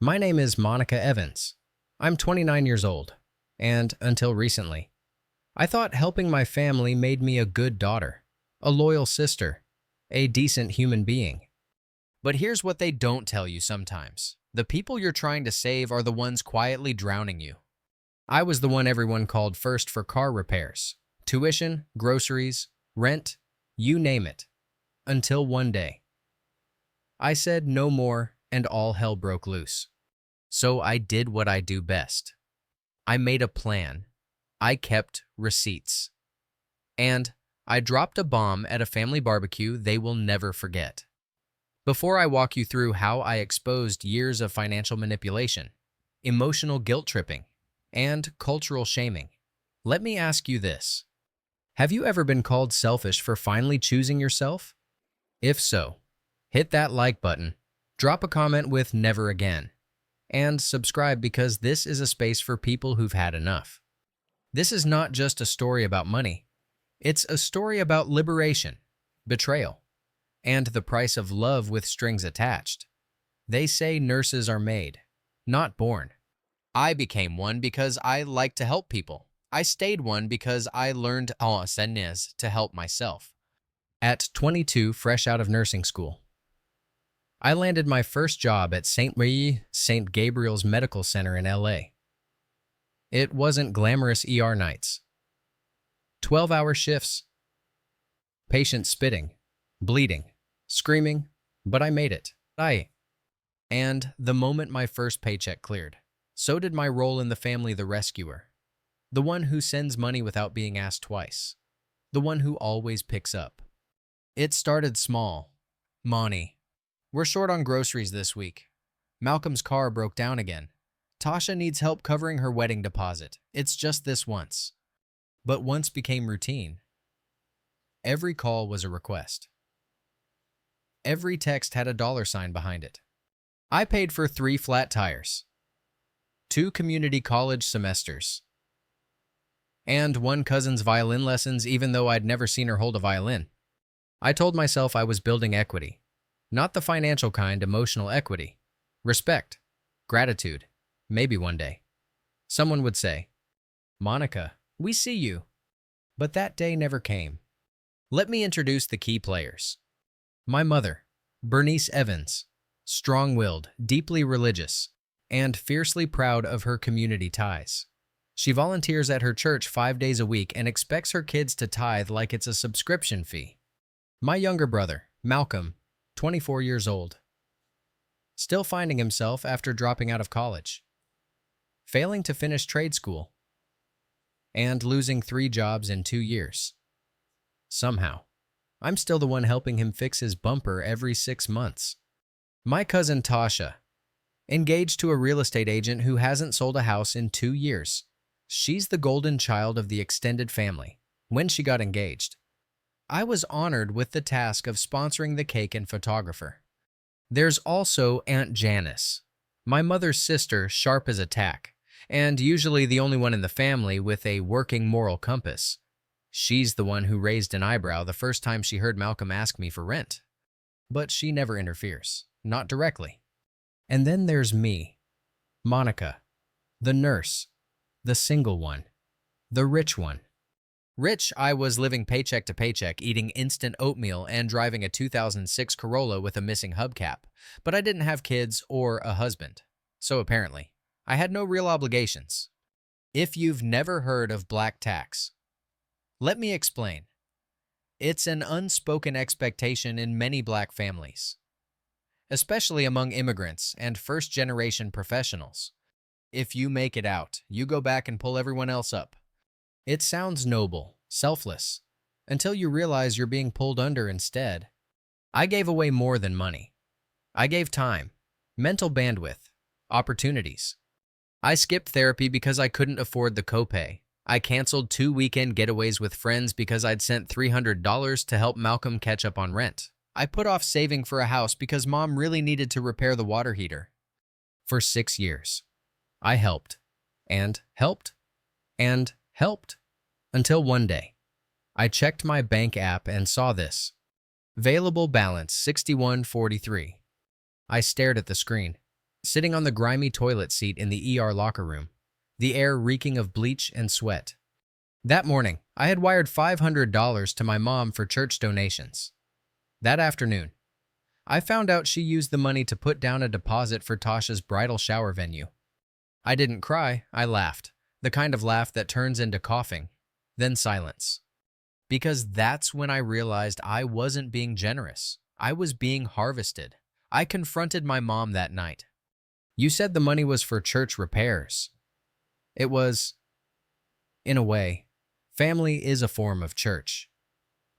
My name is Monica Evans. I'm 29 years old, and until recently, I thought helping my family made me a good daughter, a loyal sister, a decent human being. But here's what they don't tell you sometimes. The people you're trying to save are the ones quietly drowning you. I was the one everyone called first for car repairs, tuition, groceries, rent, you name it. Until one day, I said no more and all hell broke loose. So I did what I do best. I made a plan. I kept receipts. And I dropped a bomb at a family barbecue they will never forget. Before I walk you through how I exposed years of financial manipulation, emotional guilt tripping, and cultural shaming, let me ask you this. Have you ever been called selfish for finally choosing yourself? If so, hit that like button, drop a comment with "never again," and subscribe because this is a space for people who've had enough. This is not just a story about money. It's a story about liberation, betrayal, and the price of love with strings attached. They say nurses are made, not born. I became one because I like to help people. I stayed one because I learned to help myself. At 22, fresh out of nursing school, I landed my first job at St. Gabriel's Medical Center in LA. It wasn't glamorous ER nights, 12-hour shifts, patients spitting, bleeding, screaming, but I made it. And the moment my first paycheck cleared, so did my role in the family, the rescuer, the one who sends money without being asked twice, the one who always picks up. It started small. Money. We're short on groceries this week. Malcolm's car broke down again. Tasha needs help covering her wedding deposit. It's just this once. But once became routine. Every call was a request. Every text had a dollar sign behind it. I paid for 3 flat tires, 2 community college semesters, and one cousin's violin lessons even though I'd never seen her hold a violin. I told myself I was building equity. Not the financial kind, emotional equity. Respect. Gratitude. Maybe one day. Someone would say, "Monica, we see you." But that day never came. Let me introduce the key players. My mother, Bernice Evans, strong-willed, deeply religious, and fiercely proud of her community ties. She volunteers at her church 5 days a week and expects her kids to tithe like it's a subscription fee. My younger brother, Malcolm, 24 years old, still finding himself after dropping out of college, failing to finish trade school, and losing 3 jobs in 2 years. Somehow, I'm still the one helping him fix his bumper every 6 months. My cousin Tasha, engaged to a real estate agent who hasn't sold a house in 2 years. She's the golden child of the extended family. When she got engaged, I was honored with the task of sponsoring the cake and photographer. There's also Aunt Janice, my mother's sister, sharp as a tack, and usually the only one in the family with a working moral compass. She's the one who raised an eyebrow the first time she heard Malcolm ask me for rent. But she never interferes, not directly. And then there's me, Monica, the nurse, the single one, the rich one. Rich, I was living paycheck to paycheck, eating instant oatmeal and driving a 2006 Corolla with a missing hubcap, but I didn't have kids or a husband. So apparently, I had no real obligations. If you've never heard of black tax, let me explain. It's an unspoken expectation in many black families, especially among immigrants and first-generation professionals. If you make it out, you go back and pull everyone else up. It sounds noble, selfless, until you realize you're being pulled under instead. I gave away more than money. I gave time, mental bandwidth, opportunities. I skipped therapy because I couldn't afford the copay. I canceled 2 weekend getaways with friends because I'd sent $300 to help Malcolm catch up on rent. I put off saving for a house because Mom really needed to repair the water heater. For 6 years, I helped, and helped, and helped, until one day, I checked my bank app and saw this. Available balance $61.43. I stared at the screen. sitting on the grimy toilet seat in the ER locker room, the air reeking of bleach and sweat. That morning, I had wired $500 to my mom for church donations. That afternoon, I found out she used the money to put down a deposit for Tasha's bridal shower venue. I didn't cry, I laughed, the kind of laugh that turns into coughing, then silence. Because that's when I realized I wasn't being generous. I was being harvested. I confronted my mom that night. You said the money was for church repairs. It was, in a way, family is a form of church.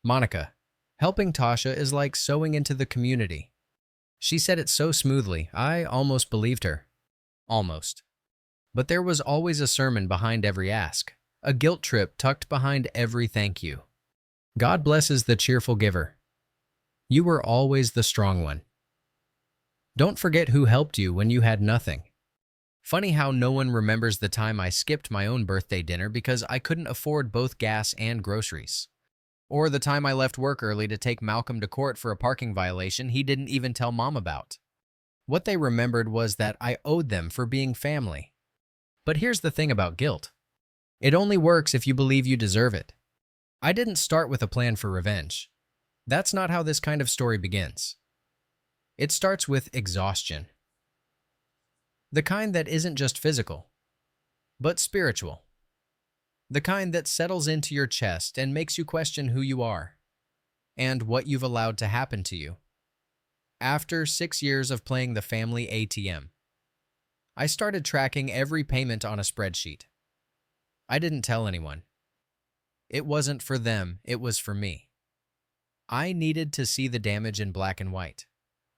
Monica, helping Tasha is like sowing into the community. She said it so smoothly, I almost believed her. Almost. But there was always a sermon behind every ask, a guilt trip tucked behind every thank you. God blesses the cheerful giver. You were always the strong one. Don't forget who helped you when you had nothing. Funny how no one remembers the time I skipped my own birthday dinner because I couldn't afford both gas and groceries. Or the time I left work early to take Malcolm to court for a parking violation he didn't even tell Mom about. What they remembered was that I owed them for being family. But here's the thing about guilt. It only works if you believe you deserve it. I didn't start with a plan for revenge. That's not how this kind of story begins. It starts with exhaustion. The kind that isn't just physical, but spiritual. The kind that settles into your chest and makes you question who you are and what you've allowed to happen to you. After 6 years of playing the family ATM, I started tracking every payment on a spreadsheet. I didn't tell anyone. It wasn't for them, it was for me. I needed to see the damage in black and white.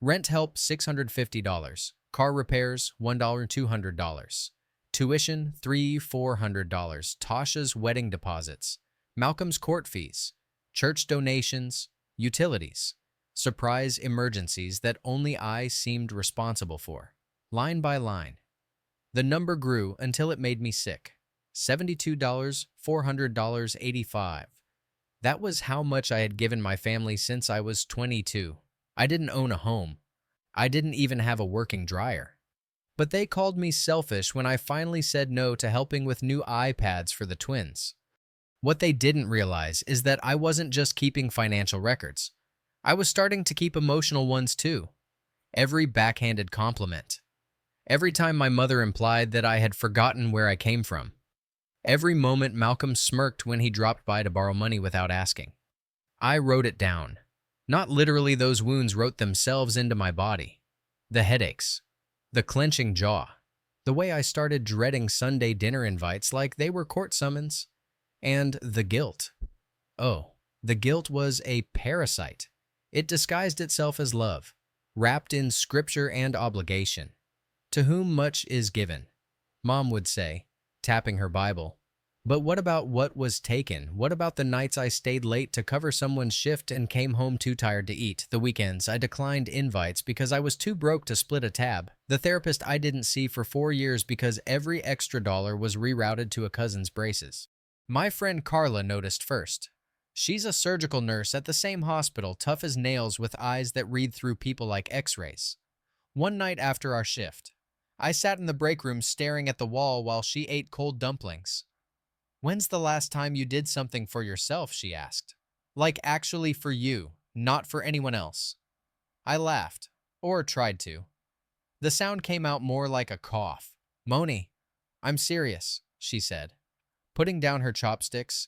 Rent help $650, car repairs $1,200, tuition $300-400, Tasha's wedding deposits, Malcolm's court fees, church donations, utilities, surprise emergencies that only I seemed responsible for. Line by line. The number grew until it made me sick. $72, $400, 85. That was how much I had given my family since I was 22. I didn't own a home. I didn't even have a working dryer. But they called me selfish when I finally said no to helping with new iPads for the twins. What they didn't realize is that I wasn't just keeping financial records. I was starting to keep emotional ones too. Every backhanded compliment. Every time my mother implied that I had forgotten where I came from. Every moment Malcolm smirked when he dropped by to borrow money without asking. I wrote it down. Not literally, those wounds wrote themselves into my body. The headaches. The clenching jaw. The way I started dreading Sunday dinner invites like they were court summons. And the guilt. Oh, the guilt was a parasite. It disguised itself as love, wrapped in scripture and obligation. To whom much is given, Mom would say, tapping her Bible. But what about what was taken? What about the nights I stayed late to cover someone's shift and came home too tired to eat? The weekends I declined invites because I was too broke to split a tab. The therapist I didn't see for 4 years because every extra dollar was rerouted to a cousin's braces. My friend Carla noticed first. She's a surgical nurse at the same hospital, tough as nails with eyes that read through people like x-rays. One night after our shift, I sat in the break room staring at the wall while she ate cold dumplings. "When's the last time you did something for yourself?" she asked. "Like actually for you, not for anyone else." I laughed, or tried to. The sound came out more like a cough. "Moni, I'm serious," she said, putting down her chopsticks.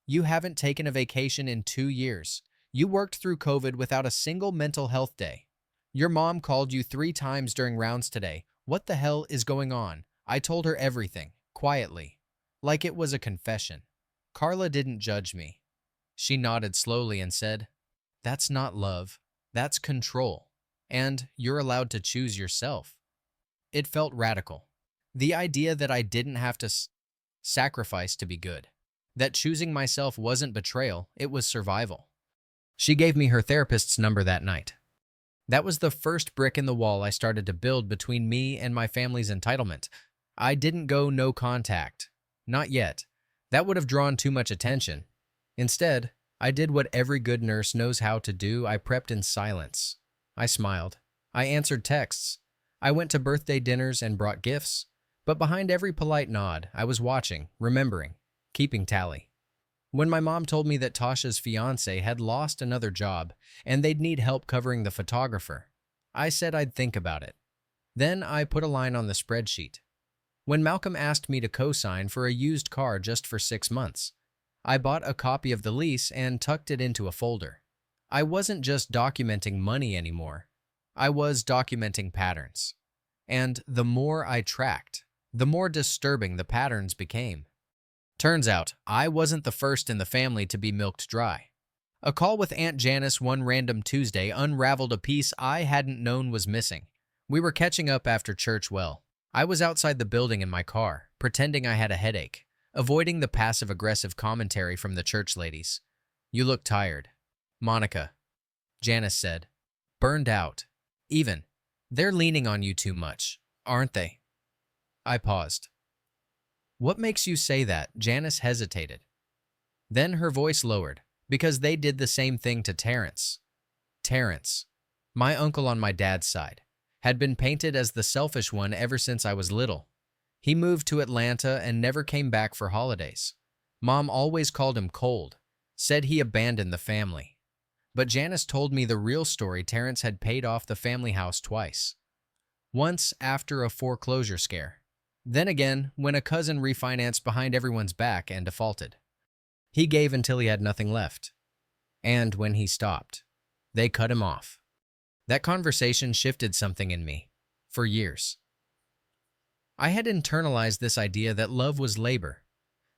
"You haven't taken a vacation in 2 years. You worked through COVID without a single mental health day. Your mom called you 3 times during rounds today. What the hell is going on?" I told her everything, quietly, like it was a confession. Carla didn't judge me. She nodded slowly and said, "That's not love, that's control. And you're allowed to choose yourself." It felt radical. The idea that I didn't have to sacrifice to be good. That choosing myself wasn't betrayal, it was survival. She gave me her therapist's number that night. That was the first brick in the wall I started to build between me and my family's entitlement. I didn't go no contact. Not yet. That would have drawn too much attention. Instead, I did what every good nurse knows how to do. I prepped in silence. I smiled. I answered texts. I went to birthday dinners and brought gifts, but behind every polite nod, I was watching, remembering, keeping tally. When my mom told me that Tasha's fiance had lost another job and they'd need help covering the photographer, I said I'd think about it. Then I put a line on the spreadsheet. When Malcolm asked me to co-sign for a used car just for 6 months, I bought a copy of the lease and tucked it into a folder. I wasn't just documenting money anymore. I was documenting patterns. And the more I tracked, the more disturbing the patterns became. Turns out, I wasn't the first in the family to be milked dry. A call with Aunt Janice one random Tuesday unraveled a piece I hadn't known was missing. We were catching up after church. I was outside the building in my car, pretending I had a headache, avoiding the passive-aggressive commentary from the church ladies. "You look tired, Monica," Janice said. "Burned out. Even. They're leaning on you too much, aren't they?" I paused. "What makes you say that?" Janice hesitated. Then her voice lowered, because they did the same thing to Terrence. Terrence, my uncle on my dad's side, had been painted as the selfish one ever since I was little. He moved to Atlanta and never came back for holidays. Mom always called him cold, said he abandoned the family. But Janice told me the real story. Terrence had paid off the family house twice. Once after a foreclosure scare. Then again when a cousin refinanced behind everyone's back and defaulted. He gave until he had nothing left. And when he stopped, they cut him off. That conversation shifted something in me, for years. I had internalized this idea that love was labor,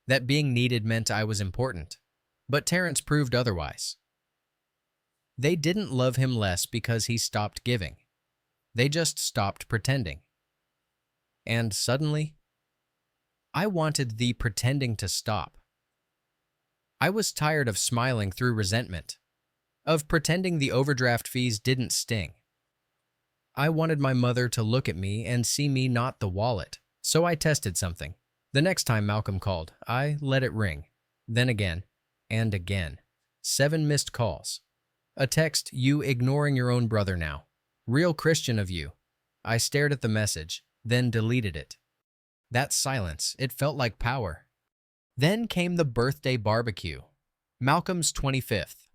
that being needed meant I was important, but Terrence proved otherwise. They didn't love him less because he stopped giving. They just stopped pretending. And suddenly, I wanted the pretending to stop. I was tired of smiling through resentment, of pretending the overdraft fees didn't sting. I wanted my mother to look at me and see me, not the wallet. So I tested something. The next time Malcolm called, I let it ring. Then again, and again. 7 missed calls. A text, "You ignoring your own brother now. Real Christian of you." I stared at the message, then deleted it. That silence, it felt like power. Then came the birthday barbecue. Malcolm's 25th.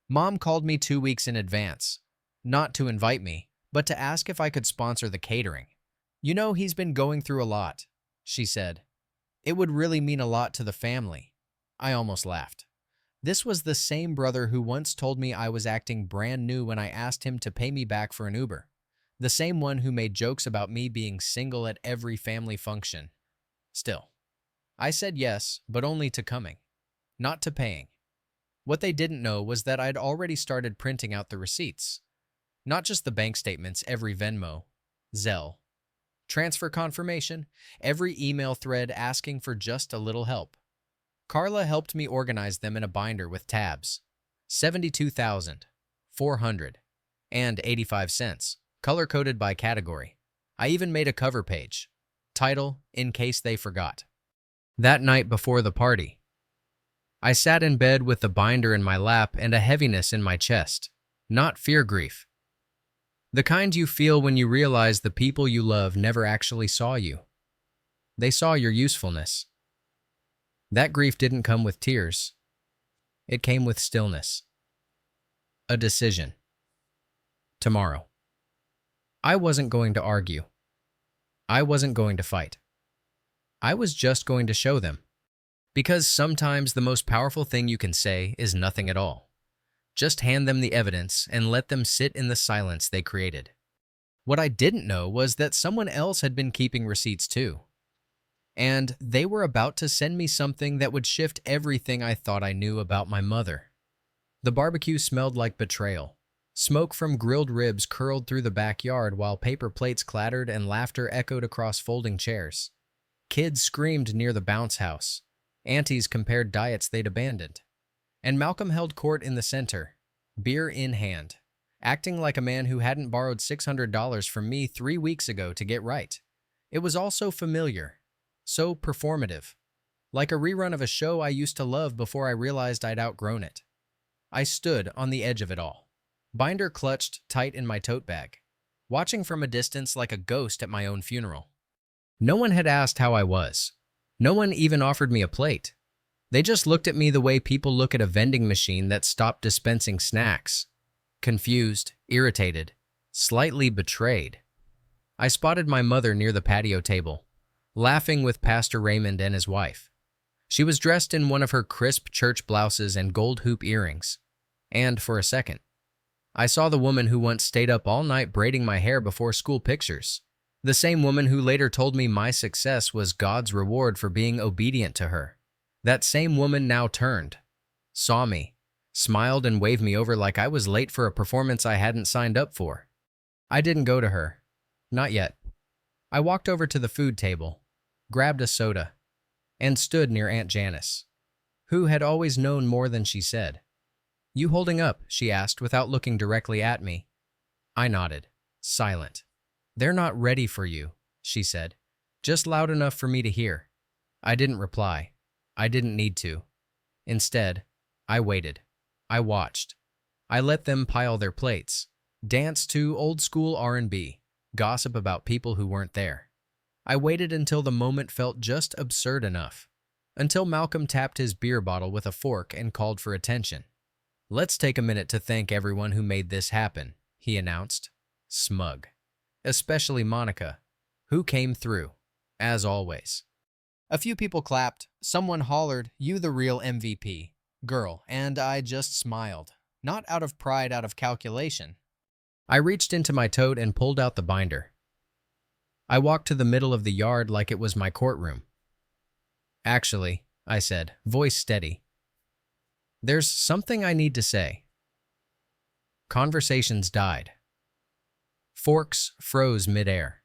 Mom called me 2 weeks in advance, not to invite me, but to ask if I could sponsor the catering. "You know, he's been going through a lot," she said. "It would really mean a lot to the family." I almost laughed. This was the same brother who once told me I was acting brand new when I asked him to pay me back for an Uber. The same one who made jokes about me being single at every family function. Still, I said yes, but only to coming, not to paying. What they didn't know was that I'd already started printing out the receipts. Not just the bank statements, every Venmo, Zelle, transfer confirmation, every email thread asking for just a little help. Carla helped me organize them in a binder with tabs. 72,485 cents, color-coded by category. I even made a cover page. Title, "In Case They Forgot." That night before the party, I sat in bed with the binder in my lap and a heaviness in my chest. Not fear-grief. The kind you feel when you realize the people you love never actually saw you. They saw your usefulness. That grief didn't come with tears. It came with stillness. A decision. Tomorrow. I wasn't going to argue. I wasn't going to fight. I was just going to show them. Because sometimes the most powerful thing you can say is nothing at all. Just hand them the evidence and let them sit in the silence they created. What I didn't know was that someone else had been keeping receipts too. And they were about to send me something that would shift everything I thought I knew about my mother. The barbecue smelled like betrayal. Smoke from grilled ribs curled through the backyard while paper plates clattered and laughter echoed across folding chairs. Kids screamed near the bounce house. Aunties compared diets they'd abandoned. And Malcolm held court in the center, beer in hand, acting like a man who hadn't borrowed $600 from me 3 weeks ago to get right. It was all so familiar, so performative, like a rerun of a show I used to love before I realized I'd outgrown it. I stood on the edge of it all, binder clutched tight in my tote bag, watching from a distance like a ghost at my own funeral. No one had asked how I was. No one even offered me a plate. They just looked at me the way people look at a vending machine that stopped dispensing snacks. Confused, irritated, slightly betrayed. I spotted my mother near the patio table, laughing with Pastor Raymond and his wife. She was dressed in one of her crisp church blouses and gold hoop earrings. And for a second, I saw the woman who once stayed up all night braiding my hair before school pictures. The same woman who later told me my success was God's reward for being obedient to her. That same woman now turned, saw me, smiled and waved me over like I was late for a performance I hadn't signed up for. I didn't go to her. Not yet. I walked over to the food table, grabbed a soda, and stood near Aunt Janice, who had always known more than she said. "You holding up?" she asked without looking directly at me. I nodded, silent. "They're not ready for you," she said, just loud enough for me to hear. I didn't reply. I didn't need to. Instead, I waited. I watched. I let them pile their plates, dance to old-school R&B, gossip about people who weren't there. I waited until the moment felt just absurd enough, until Malcolm tapped his beer bottle with a fork and called for attention. "Let's take a minute to thank everyone who made this happen," he announced, smug. Especially Monica, who came through, as always. A few people clapped, someone hollered, "You the real MVP, girl," and I just smiled, not out of pride, out of calculation. I reached into my tote and pulled out the binder. I walked to the middle of the yard like it was my courtroom. "Actually," I said, voice steady, "there's something I need to say." Conversations died. Forks froze midair.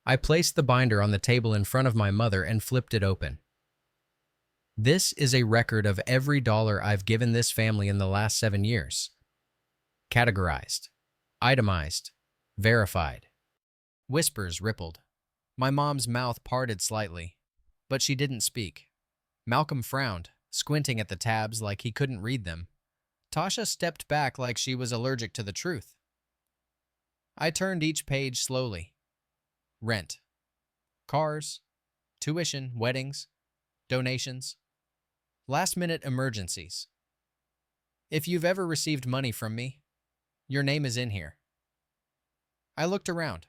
I placed the binder on the table in front of my mother and flipped it open. This is a record of every dollar I've given this family in the last 7 years. Categorized, itemized, verified. Whispers rippled. My mom's mouth parted slightly, but she didn't speak. Malcolm frowned, squinting at the tabs like he couldn't read them. Tasha stepped back like she was allergic to the truth. I turned each page slowly. Rent, cars, tuition, weddings, donations, last-minute emergencies. If you've ever received money from me, your name is in here. I looked around.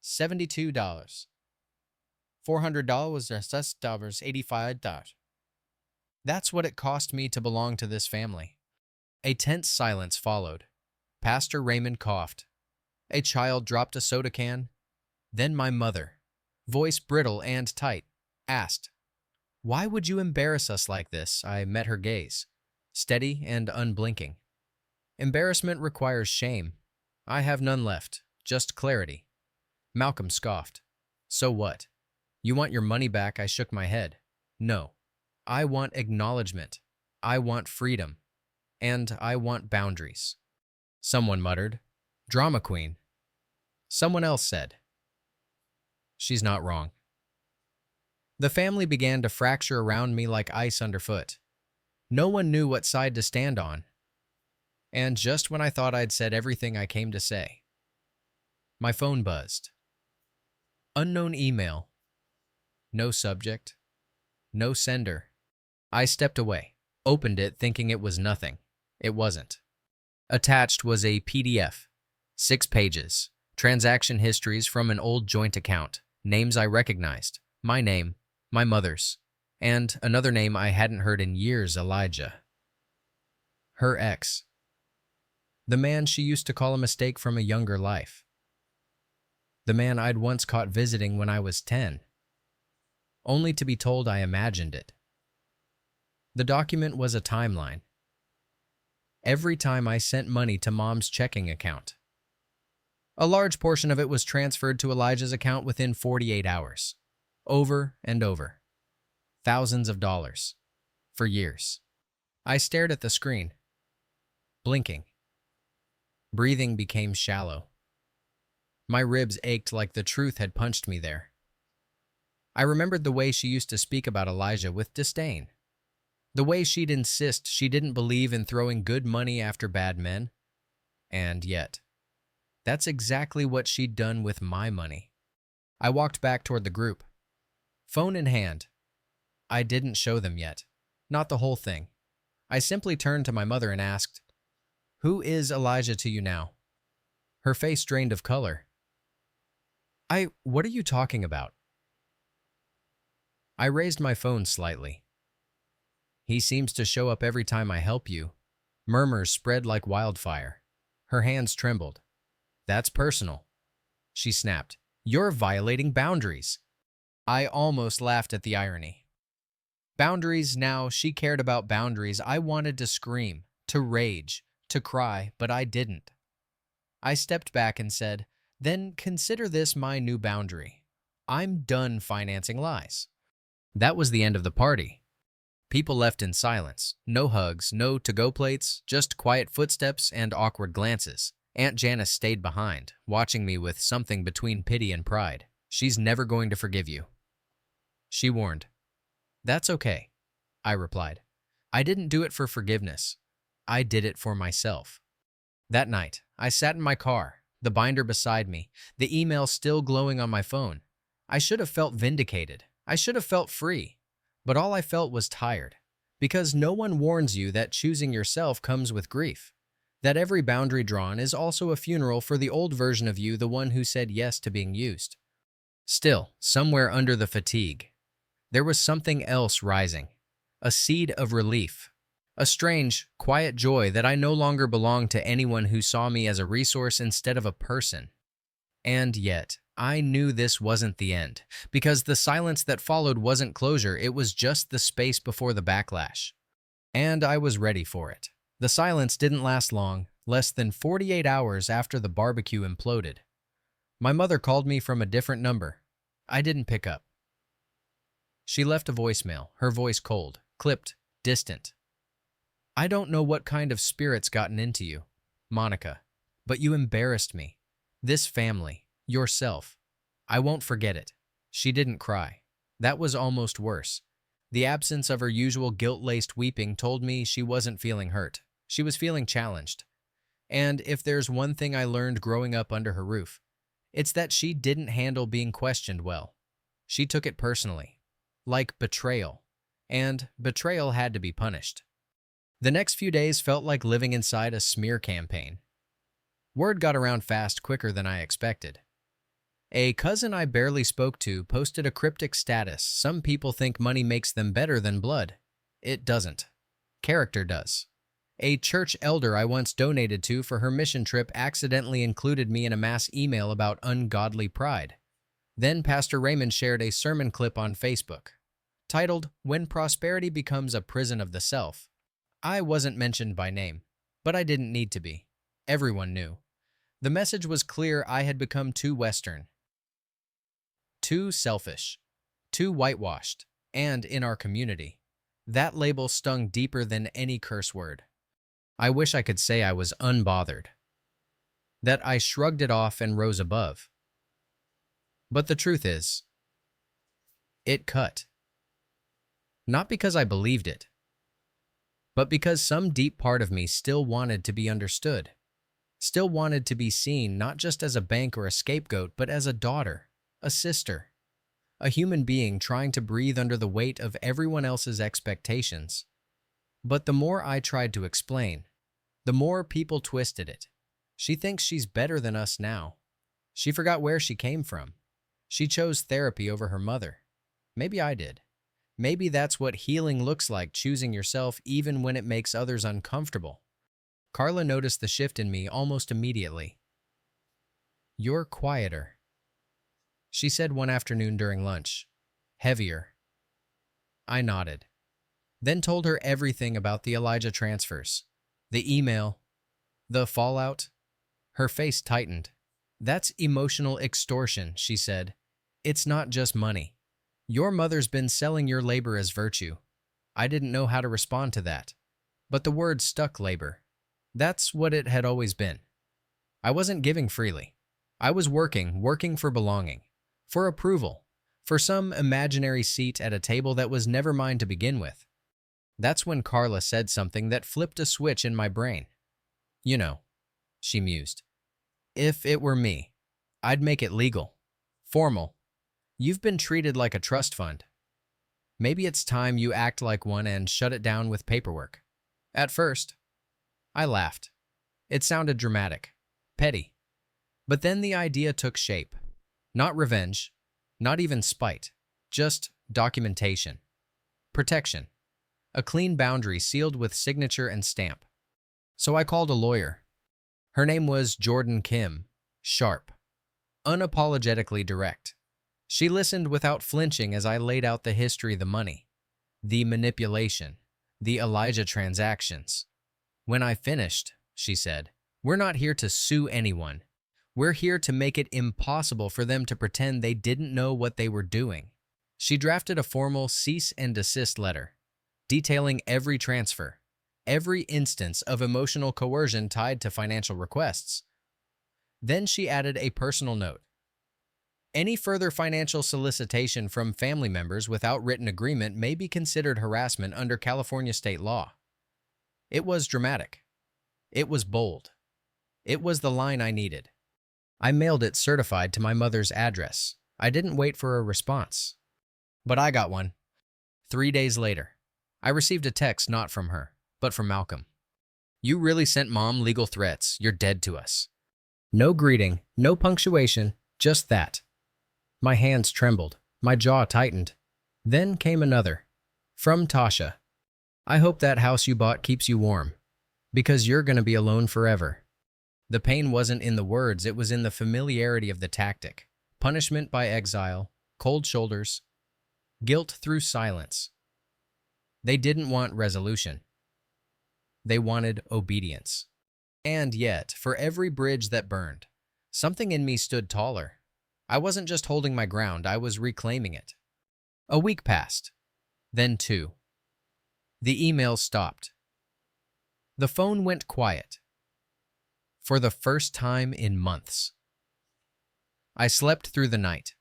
$72. $400 was $85. That's what it cost me to belong to this family. A tense silence followed. Pastor Raymond coughed. A child dropped a soda can. Then my mother, voice brittle and tight, asked, "Why would you embarrass us like this?" I met her gaze, steady and unblinking. Embarrassment requires shame. I have none left, just clarity. Malcolm scoffed. "So what? You want your money back?" I shook my head. "No. I want acknowledgement. I want freedom. And I want boundaries." Someone muttered, "Drama queen." Someone else said, "She's not wrong." The family began to fracture around me like ice underfoot. No one knew what side to stand on. And just when I thought I'd said everything I came to say, my phone buzzed. Unknown email. No subject. No sender. I stepped away, opened it thinking it was nothing. It wasn't. Attached was a PDF, 6 pages, transaction histories from an old joint account, names I recognized, my name, my mother's, and another name I hadn't heard in years, Elijah. Her ex. The man she used to call a mistake from a younger life. The man I'd once caught visiting when I was 10. Only to be told I imagined it. The document was a timeline. Every time I sent money to Mom's checking account. A large portion of it was transferred to Elijah's account within 48 hours. Over and over. Thousands of dollars. For years. I stared at the screen. Blinking. Breathing became shallow. My ribs ached like the truth had punched me there. I remembered the way she used to speak about Elijah with disdain. The way she'd insist she didn't believe in throwing good money after bad men. And yet, That's exactly what she'd done with my money. I walked back toward the group, phone in hand. I didn't show them yet. Not the whole thing. I simply turned to my mother and asked, "Who is Elijah to you now?" Her face drained of color. What are you talking about?" I raised my phone slightly. "He seems to show up every time I help you." Murmurs spread like wildfire. Her hands trembled. "That's personal," she snapped. "You're violating boundaries." I almost laughed at the irony. Boundaries, now she cared about boundaries. I wanted to scream, to rage, to cry, but I didn't. I stepped back and said, "Then consider this my new boundary. I'm done financing lies." That was the end of the party. People left in silence. No hugs, no to-go plates, just quiet footsteps and awkward glances. Aunt Janice stayed behind, watching me with something between pity and pride. "She's never going to forgive you," she warned. "That's okay," I replied. "I didn't do it for forgiveness. I did it for myself." That night, I sat in my car, the binder beside me, the email still glowing on my phone. I should have felt vindicated. I should have felt free. But all I felt was tired. Because no one warns you that choosing yourself comes with grief. That every boundary drawn is also a funeral for the old version of you, the one who said yes to being used. Still, somewhere under the fatigue, there was something else rising. A seed of relief. A strange, quiet joy that I no longer belonged to anyone who saw me as a resource instead of a person. And yet, I knew this wasn't the end, because the silence that followed wasn't closure, it was just the space before the backlash. And I was ready for it. The silence didn't last long, less than 48 hours after the barbecue imploded. My mother called me from a different number. I didn't pick up. She left a voicemail, her voice cold, clipped, distant. "I don't know what kind of spirit's gotten into you, Monica, but you embarrassed me. This family, yourself. I won't forget it." She didn't cry. That was almost worse. The absence of her usual guilt-laced weeping told me she wasn't feeling hurt. She was feeling challenged. And if there's one thing I learned growing up under her roof, it's that she didn't handle being questioned well. She took it personally, like betrayal. And betrayal had to be punished. The next few days felt like living inside a smear campaign. Word got around fast, quicker than I expected. A cousin I barely spoke to posted a cryptic status. "Some people think money makes them better than blood. It doesn't. Character does." A church elder I once donated to for her mission trip accidentally included me in a mass email about ungodly pride. Then Pastor Raymond shared a sermon clip on Facebook, titled, "When Prosperity Becomes a Prison of the Self." I wasn't mentioned by name, but I didn't need to be. Everyone knew. The message was clear: I had become too Western, too selfish, too whitewashed, and in our community, that label stung deeper than any curse word. I wish I could say I was unbothered, that I shrugged it off and rose above. But the truth is, it cut. Not because I believed it, but because some deep part of me still wanted to be understood, still wanted to be seen not just as a bank or a scapegoat, but as a daughter, a sister, a human being trying to breathe under the weight of everyone else's expectations. But the more I tried to explain, the more people twisted it. She thinks she's better than us now. She forgot where she came from. She chose therapy over her mother. Maybe I did. Maybe that's what healing looks like, choosing yourself even when it makes others uncomfortable. Carla noticed the shift in me almost immediately. "You're quieter," she said one afternoon during lunch. "Heavier." I nodded, then told her everything about the Elijah transfers, the email, the fallout. Her face tightened. "That's emotional extortion," she said. "It's not just money. Your mother's been selling your labor as virtue." I didn't know how to respond to that, but the word stuck. Labor. That's what it had always been. I wasn't giving freely. I was working for belonging, for approval, for some imaginary seat at a table that was never mine to begin with. That's when Carla said something that flipped a switch in my brain. "You know," she mused, If it were me, I'd make it legal, formal. You've been treated like a trust fund. Maybe it's time you act like one and shut it down with paperwork. At first, I laughed. It sounded dramatic, petty. But then the idea took shape. Not revenge, not even spite, just documentation. Protection. A clean boundary sealed with signature and stamp. So I called a lawyer. Her name was Jordan Kim, sharp, unapologetically direct. She listened without flinching as I laid out the history, the money, the manipulation, the Elijah transactions. When I finished, she said, "We're not here to sue anyone. We're here to make it impossible for them to pretend they didn't know what they were doing." She drafted a formal cease and desist letter, detailing every transfer, every instance of emotional coercion tied to financial requests. Then she added a personal note. Any further financial solicitation from family members without written agreement may be considered harassment under California state law. It was dramatic. It was bold. It was the line I needed. I mailed it certified to my mother's address. I didn't wait for a response. But I got one. 3 days later, I received a text not from her, but from Malcolm. "You really sent Mom legal threats. You're dead to us." No greeting, no punctuation, just that. My hands trembled, my jaw tightened. Then came another. From Tasha. "I hope that house you bought keeps you warm, because you're going to be alone forever." The pain wasn't in the words, it was in the familiarity of the tactic. Punishment by exile, cold shoulders, guilt through silence. They didn't want resolution. They wanted obedience. And yet, for every bridge that burned, something in me stood taller. I wasn't just holding my ground, I was reclaiming it. A week passed. Then 2. The emails stopped. The phone went quiet. For the first time in months. I slept through the night.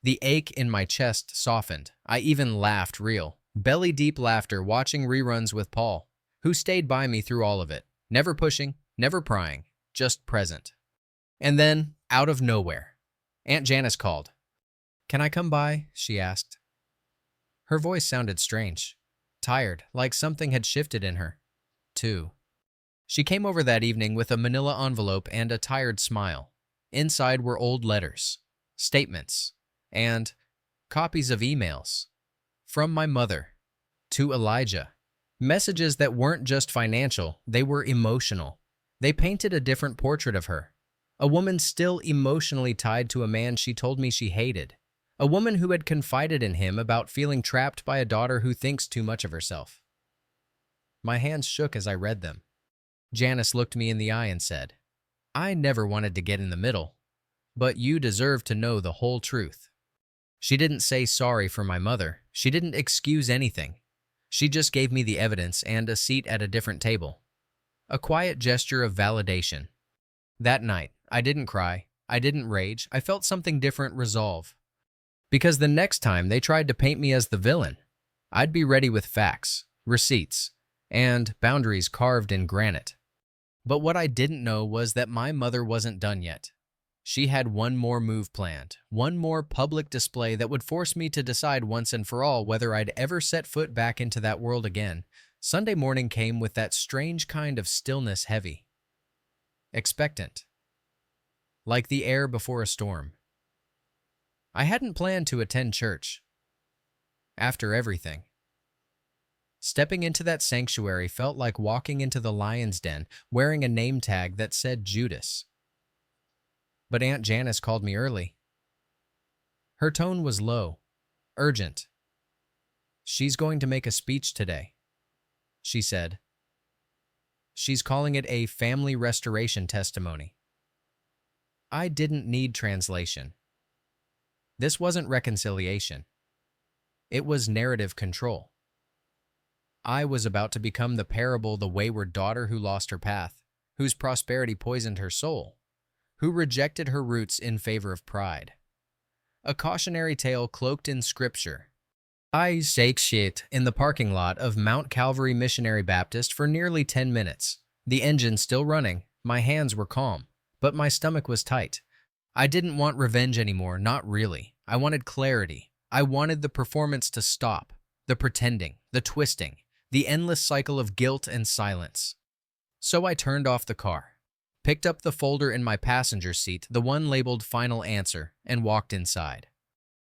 The ache in my chest softened. I even laughed real, belly-deep laughter watching reruns with Paul, who stayed by me through all of it, never pushing, never prying, just present. And then, out of nowhere, Aunt Janice called. "Can I come by?" she asked. Her voice sounded strange, tired, like something had shifted in her, too. She came over that evening with a manila envelope and a tired smile. Inside were old letters, statements, and copies of emails. From my mother to Elijah. Messages that weren't just financial, they were emotional. They painted a different portrait of her. A woman still emotionally tied to a man she told me she hated. A woman who had confided in him about feeling trapped by a daughter who thinks too much of herself. My hands shook as I read them. Janice looked me in the eye and said, "I never wanted to get in the middle, but you deserve to know the whole truth." She didn't say sorry for my mother. She didn't excuse anything. She just gave me the evidence and a seat at a different table. A quiet gesture of validation. That night, I didn't cry. I didn't rage. I felt something different, resolve. Because the next time they tried to paint me as the villain, I'd be ready with facts, receipts, and boundaries carved in granite. But what I didn't know was that my mother wasn't done yet. She had one more move planned, one more public display that would force me to decide once and for all whether I'd ever set foot back into that world again. Sunday morning came with that strange kind of stillness, heavy, expectant, like the air before a storm. I hadn't planned to attend church. After everything, stepping into that sanctuary felt like walking into the lion's den wearing a name tag that said Judas. But Aunt Janice called me early. Her tone was low, urgent. "She's going to make a speech today," she said. "She's calling it a family restoration testimony." I didn't need translation. This wasn't reconciliation. It was narrative control. I was about to become the parable, the wayward daughter who lost her path, whose prosperity poisoned her soul, who rejected her roots in favor of pride. A cautionary tale cloaked in scripture. I sat in the parking lot of Mount Calvary Missionary Baptist for nearly 10 minutes, the engine still running. My hands were calm, but my stomach was tight. I didn't want revenge anymore, not really. I wanted clarity. I wanted the performance to stop, the pretending, the twisting, the endless cycle of guilt and silence. So I turned off the car, picked up the folder in my passenger seat, the one labeled Final Answer, and walked inside.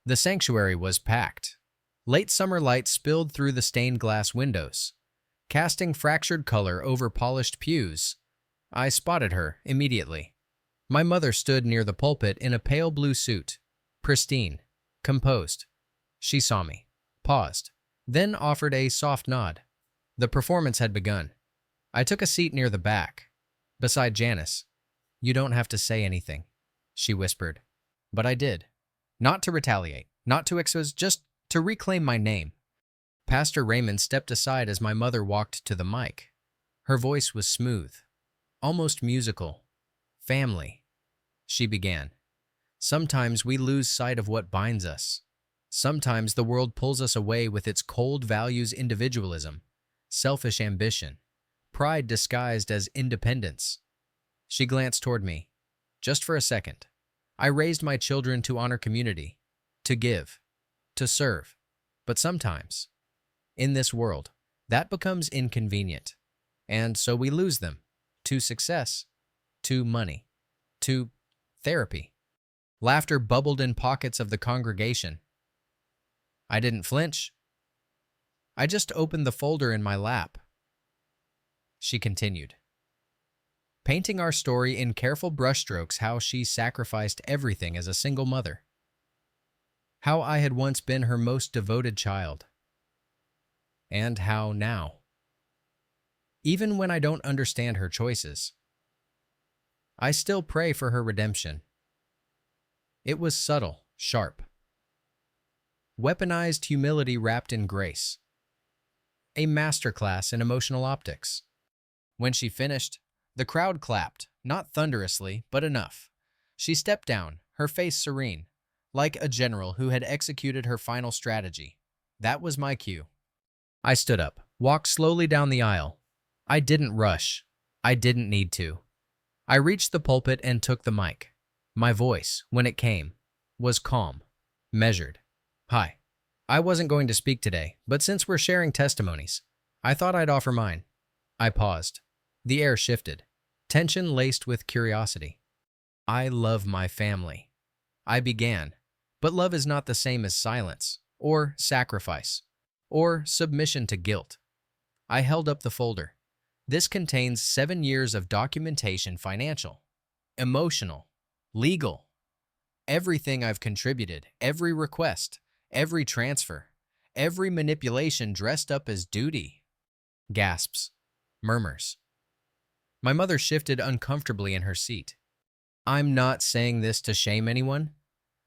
The sanctuary was packed. Late summer light spilled through the stained glass windows, casting fractured color over polished pews. I spotted her immediately. My mother stood near the pulpit in a pale blue suit, pristine, composed. She saw me, paused, then offered a soft nod. The performance had begun. I took a seat near the back, beside Janice. "You don't have to say anything," she whispered. But I did. Not to retaliate, not to expose, just to reclaim my name. Pastor Raymond stepped aside as my mother walked to the mic. Her voice was smooth, almost musical. "Family," she began. "Sometimes we lose sight of what binds us. Sometimes the world pulls us away with its cold values, individualism, selfish ambition, pride disguised as independence." She glanced toward me. "Just for a second. I raised my children to honor community, to give, to serve. But sometimes, in this world, that becomes inconvenient. And so we lose them to success, to money, to therapy." Laughter bubbled in pockets of the congregation. I didn't flinch. I just opened the folder in my lap. She continued, painting our story in careful brushstrokes, how she sacrificed everything as a single mother. How I had once been her most devoted child. And how now, even when I don't understand her choices, I still pray for her redemption. It was subtle, sharp. Weaponized humility wrapped in grace. A masterclass in emotional optics. When she finished, the crowd clapped, not thunderously, but enough. She stepped down, her face serene, like a general who had executed her final strategy. That was my cue. I stood up, walked slowly down the aisle. I didn't rush. I didn't need to. I reached the pulpit and took the mic. My voice, when it came, was calm, measured. "Hi. I wasn't going to speak today, but since we're sharing testimonies, I thought I'd offer mine." I paused. The air shifted, tension laced with curiosity. "I love my family," I began, but love is not the same as silence, or sacrifice, or submission to guilt. I held up the folder. "This contains 7 years of documentation, financial, emotional, legal. Everything I've contributed, every request, every transfer, every manipulation dressed up as duty." Gasps, murmurs. My mother shifted uncomfortably in her seat. "I'm not saying this to shame anyone,"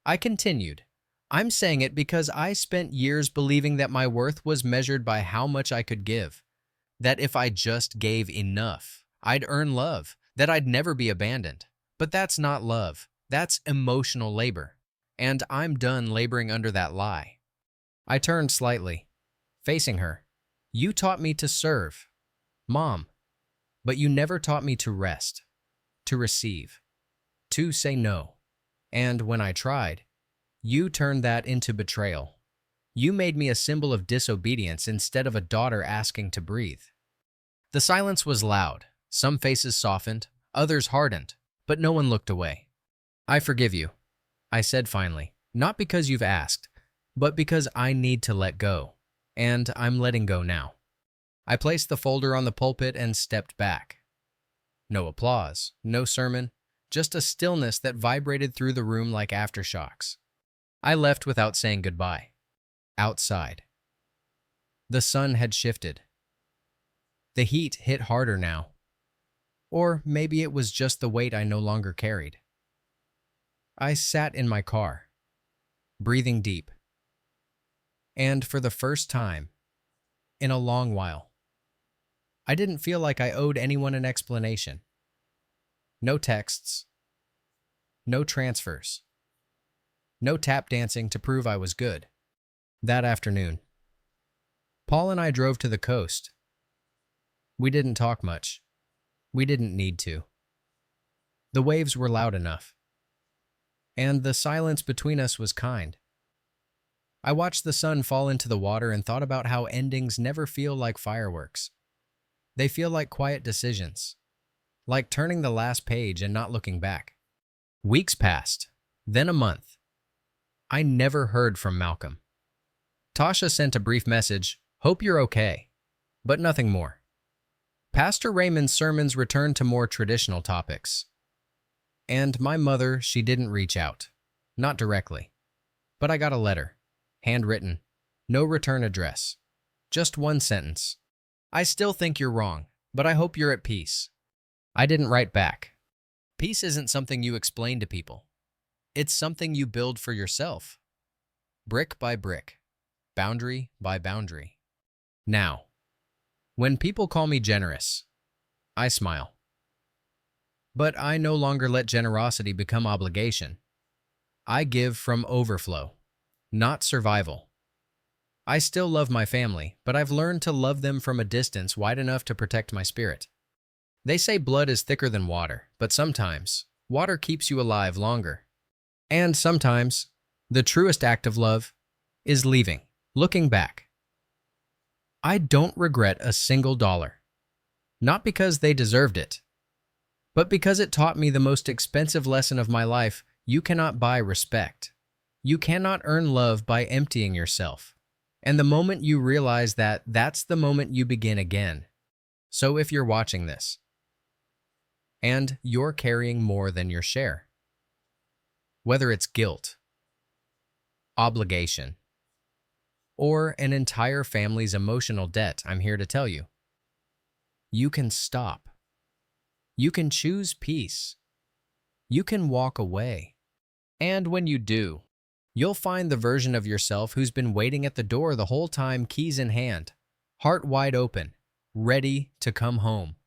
I continued. "I'm saying it because I spent years believing that my worth was measured by how much I could give. That if I just gave enough, I'd earn love, that I'd never be abandoned. But that's not love. That's emotional labor. And I'm done laboring under that lie." I turned slightly, facing her. "You taught me to serve, Mom, but you never taught me to rest, to receive, to say no. And when I tried, you turned that into betrayal. You made me a symbol of disobedience instead of a daughter asking to breathe." The silence was loud. Some faces softened, others hardened, but no one looked away. "I forgive you," I said finally, "not because you've asked, but because I need to let go. And I'm letting go now." I placed the folder on the pulpit and stepped back. No applause, no sermon, just a stillness that vibrated through the room like aftershocks. I left without saying goodbye. Outside, the sun had shifted. The heat hit harder now. Or maybe it was just the weight I no longer carried. I sat in my car, breathing deep. And for the first time, in a long while, I didn't feel like I owed anyone an explanation. No texts, no transfers, no tap dancing to prove I was good. That afternoon, Paul and I drove to the coast. We didn't talk much. We didn't need to. The waves were loud enough, and the silence between us was kind. I watched the sun fall into the water and thought about how endings never feel like fireworks. They feel like quiet decisions, like turning the last page and not looking back. Weeks passed, then a month. I never heard from Malcolm. Tasha sent a brief message, "Hope you're okay," but nothing more. Pastor Raymond's sermons returned to more traditional topics. And my mother, she didn't reach out. Not directly. But I got a letter. Handwritten. No return address. Just one sentence. "I still think you're wrong, but I hope you're at peace." I didn't write back. Peace isn't something you explain to people. It's something you build for yourself. Brick by brick. Boundary by boundary. Now, when people call me generous, I smile. But I no longer let generosity become obligation. I give from overflow, not survival. I still love my family, but I've learned to love them from a distance wide enough to protect my spirit. They say blood is thicker than water, but sometimes water keeps you alive longer. And sometimes the truest act of love is leaving, looking back. I don't regret a single dollar. Not because they deserved it, but because it taught me the most expensive lesson of my life: you cannot buy respect. You cannot earn love by emptying yourself. And the moment you realize that, that's the moment you begin again. So if you're watching this, and you're carrying more than your share, whether it's guilt, obligation, or an entire family's emotional debt, I'm here to tell you, you can stop. You can choose peace. You can walk away. And when you do, you'll find the version of yourself who's been waiting at the door the whole time, keys in hand, heart wide open, ready to come home.